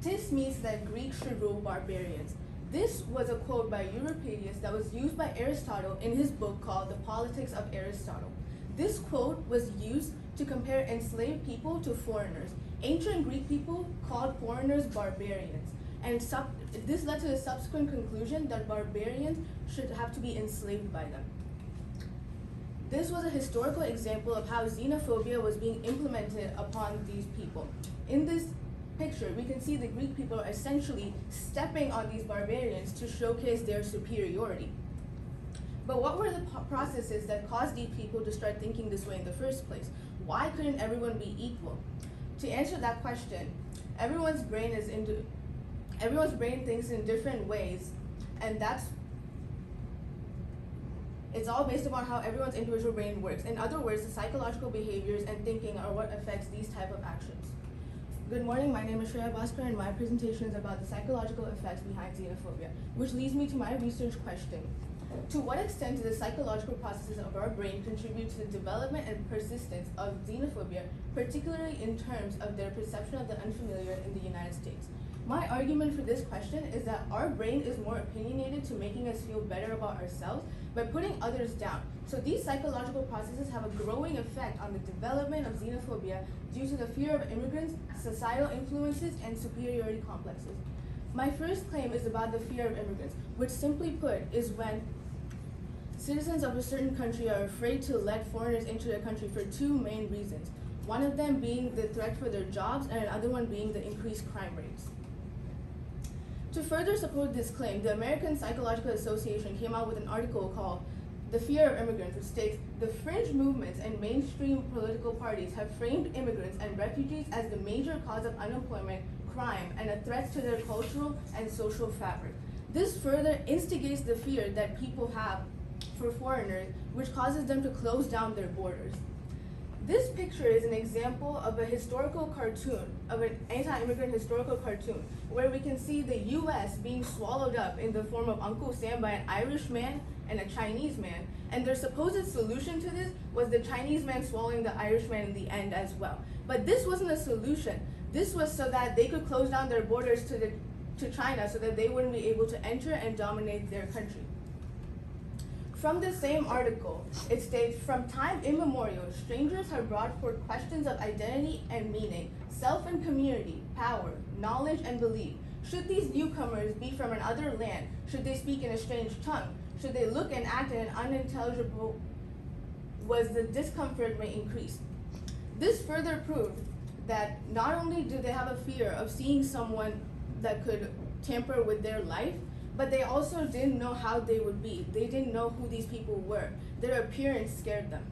This means that Greeks should rule barbarians. This was a quote by Euripides that was used by Aristotle in his book called The Politics of Aristotle. This quote was used to compare enslaved people to foreigners. Ancient Greek people called foreigners barbarians, and this led to the subsequent conclusion that barbarians should have to be enslaved by them. This was a historical example of how xenophobia was being implemented upon these people. In this picture, we can see the Greek people are essentially stepping on these barbarians to showcase their superiority. But what were the processes that caused these people to start thinking this way in the first place? Why couldn't everyone be equal? To answer that question, everyone's brain thinks in different ways, and it's all based upon how everyone's individual brain works. In other words, the psychological behaviors and thinking are what affects these type of actions. Good morning, my name is Shreya Bhaskar, and my presentation is about the psychological effects behind xenophobia, which leads me to my research question. To what extent do the psychological processes of our brain contribute to the development and persistence of xenophobia, particularly in terms of their perception of the unfamiliar in the United States? My argument for this question is that our brain is more opinionated to making us feel better about ourselves by putting others down. So these psychological processes have a growing effect on the development of xenophobia due to the fear of immigrants, societal influences, and superiority complexes. My first claim is about the fear of immigrants, which simply put is when citizens of a certain country are afraid to let foreigners into their country for two main reasons. One of them being the threat for their jobs, and another one being the increased crime rates. To further support this claim, the American Psychological Association came out with an article called The Fear of Immigrants, which states, the fringe movements and mainstream political parties have framed immigrants and refugees as the major cause of unemployment, crime, and a threat to their cultural and social fabric. This further instigates the fear that people have for foreigners, which causes them to close down their borders. This picture is an example of a historical cartoon, of an anti-immigrant historical cartoon, where we can see the US being swallowed up in the form of Uncle Sam by an Irish man and a Chinese man, and their supposed solution to this was the Chinese man swallowing the Irish man in the end as well. But this wasn't a solution. This was so that they could close down their borders to China so that they wouldn't be able to enter and dominate their country. From the same article, it states, from time immemorial, strangers have brought forth questions of identity and meaning, self and community, power, knowledge and belief. Should these newcomers be from another land? Should they speak in a strange tongue? Should they look and act in an unintelligible was the discomfort may increase. This further proved that not only do they have a fear of seeing someone that could tamper with their life, but they also didn't know how they would be. They didn't know who these people were. Their appearance scared them.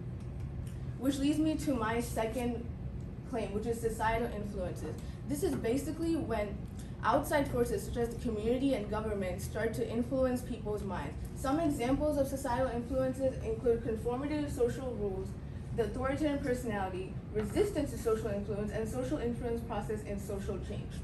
Which leads me to my second claim, which is societal influences. This is basically when outside forces such as the community and government start to influence people's minds. Some examples of societal influences include conformity to social rules, the authoritarian personality, resistance to social influence, and social influence process in social change.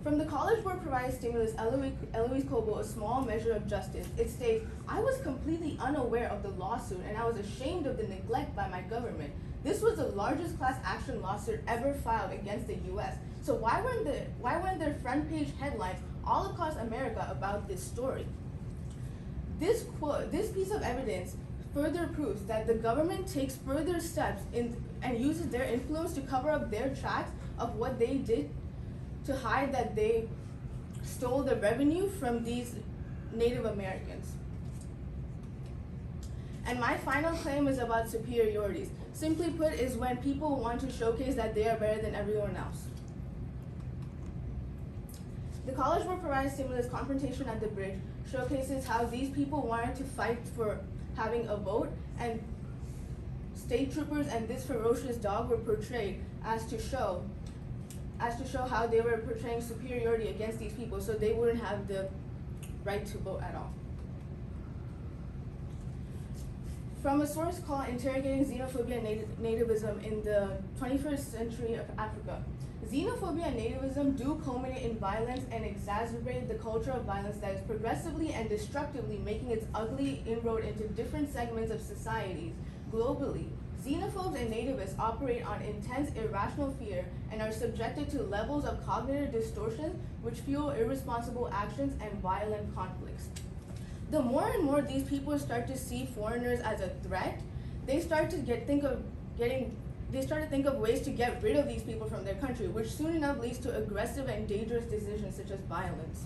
From the College Board provided stimulus, Eloise Coble, A Small Measure of Justice, it states, I was completely unaware of the lawsuit and I was ashamed of the neglect by my government. This was the largest class action lawsuit ever filed against the US. So why weren't there front page headlines all across America about this story? This piece of evidence further proves that the government takes further steps and uses their influence to cover up their tracks of what they did to hide that they stole the revenue from these Native Americans. And my final claim is about superiorities. Simply put, is when people want to showcase that they are better than everyone else. The College Board provided stimulus Confrontation at the Bridge showcases how these people wanted to fight for having a vote, and state troopers and this ferocious dog were portrayed as to show how they were portraying superiority against these people so they wouldn't have the right to vote at all. From a source called Interrogating Xenophobia and Nativism in the 21st Century of Africa, xenophobia and nativism do culminate in violence and exacerbate the culture of violence that is progressively and destructively making its ugly inroad into different segments of societies globally. Xenophobes and nativists operate on intense irrational fear and are subjected to levels of cognitive distortion which fuel irresponsible actions and violent conflicts. The more and more these people start to see foreigners as a threat, they start to think of ways to get rid of these people from their country, which soon enough leads to aggressive and dangerous decisions such as violence.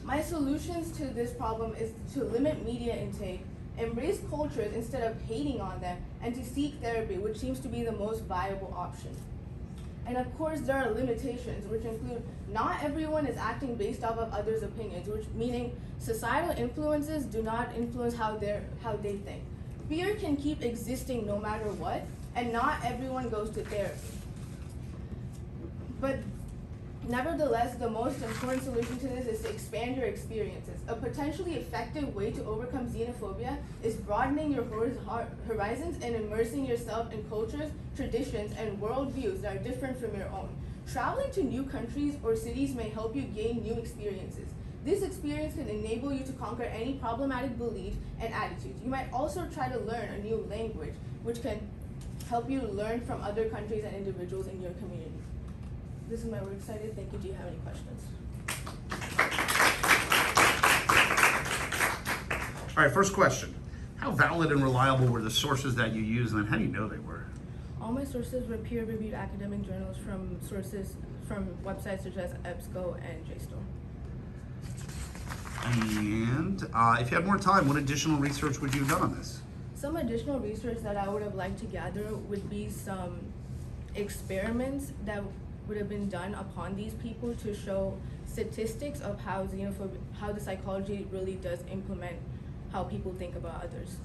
My solutions to this problem is to limit media intake, embrace cultures instead of hating on them, and to seek therapy, which seems to be the most viable option. And of course, there are limitations, which include not everyone is acting based off of others' opinions, which meaning societal influences do not influence how they think. Fear can keep existing no matter what, and not everyone goes to therapy. But nevertheless, the most important solution to this is to expand your experiences. A potentially effective way to overcome xenophobia is broadening your horizons and immersing yourself in cultures, traditions, and worldviews that are different from your own. Traveling to new countries or cities may help you gain new experiences. This experience can enable you to conquer any problematic beliefs and attitudes. You might also try to learn a new language, which can help you learn from other countries and individuals in your community. This is my work cited. Thank you. Do you have any questions? All right, first question. How valid and reliable were the sources that you used, and how do you know they were? All my sources were peer-reviewed academic journals from websites such as EBSCO and JSTOR. And if you had more time, what additional research would you have done on this? Some additional research that I would have liked to gather would be some experiments that would have been done upon these people to show statistics of how the psychology really does implement how people think about others.